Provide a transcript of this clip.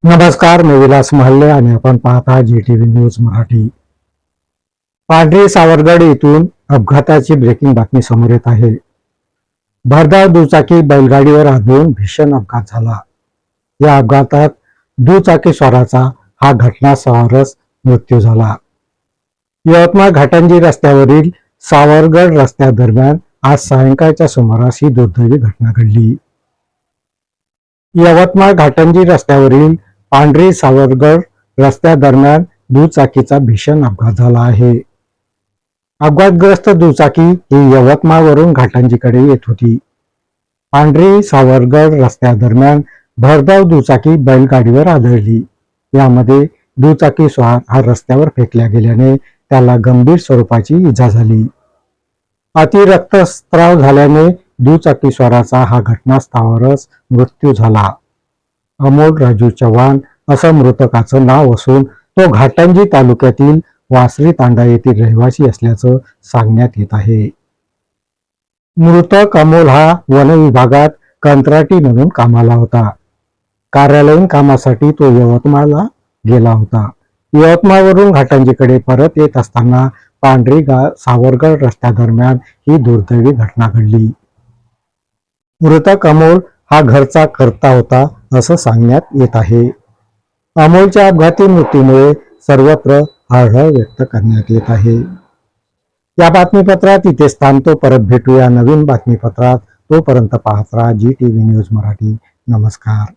नमस्कार, मी विलास महल्ले आणि आपण पाहता GTV न्यूज मराठी. पांढरी सावरगड येथून अपघाताची ब्रेकिंग बातमी समोर येत आहे. भरधाव दुचाकी बैलगाडीवर आदळून भीषण अपघात झाला. या अपघातात दुचाकी स्वाराचा हा घटनास्थळावरच मृत्यू झाला. यवतमाळ घाटंजी रस्त्यावरील सावरगड रस्त्यादरम्यान आज सायंकाळच्या सुमारास ही दुर्दैवी घटना घडली. यवतमाळ घाटंजी रस्त्यावरील पांढरी सावरगड रस्त्यादरम्यान दुचाकीचा भीषण अपघात झाला आहे. अपघातग्रस्त दुचाकी ही यवतमाळवरून घाटंजीकडे येत होती. पांढरी सावरगड रस्त्यादरम्यान भरधाव दुचाकी बैलगाडीवर आदळली. यामध्ये दुचाकी स्वार हा रस्त्यावर फेकल्या गेल्याने त्याला गंभीर स्वरूपाची इजा झाली. अति रक्तस्राव झाल्याने दुचाकी स्वाराचा हा घटनास्थळावरच मृत्यू झाला. अमोल राजू चव्हाण असं मृतकाचं नाव असून तो घाटंजी तालुक्यातील वासरी तांडा येथील रहिवासी असल्याचं सांगण्यात येत आहे. मृतक अमोल हा वन विभागात कंत्राटी म्हणून कामाला होता. कार्यालयीन कामासाठी तो यवतमाळला गेला होता. यवतमाळवरून घाटंजीकडे परत येत असताना पांढरी सावरगड रस्त्यादरम्यान ही दुर्दैवी घटना घडली. मृतक अमोल हा घरचा कर्ता होता असं सांगण्यात येत आहे. अमोलच्या अपघाती मृत्यूमुळे सर्वत्र हळहळ व्यक्त करण्यात येत आहे. या बातमीपत्रात इथेच थांबतो. परत भेटूया नवीन बातमीपत्रात. तोपर्यंत पाहत राहा GTV न्यूज मराठी. नमस्कार.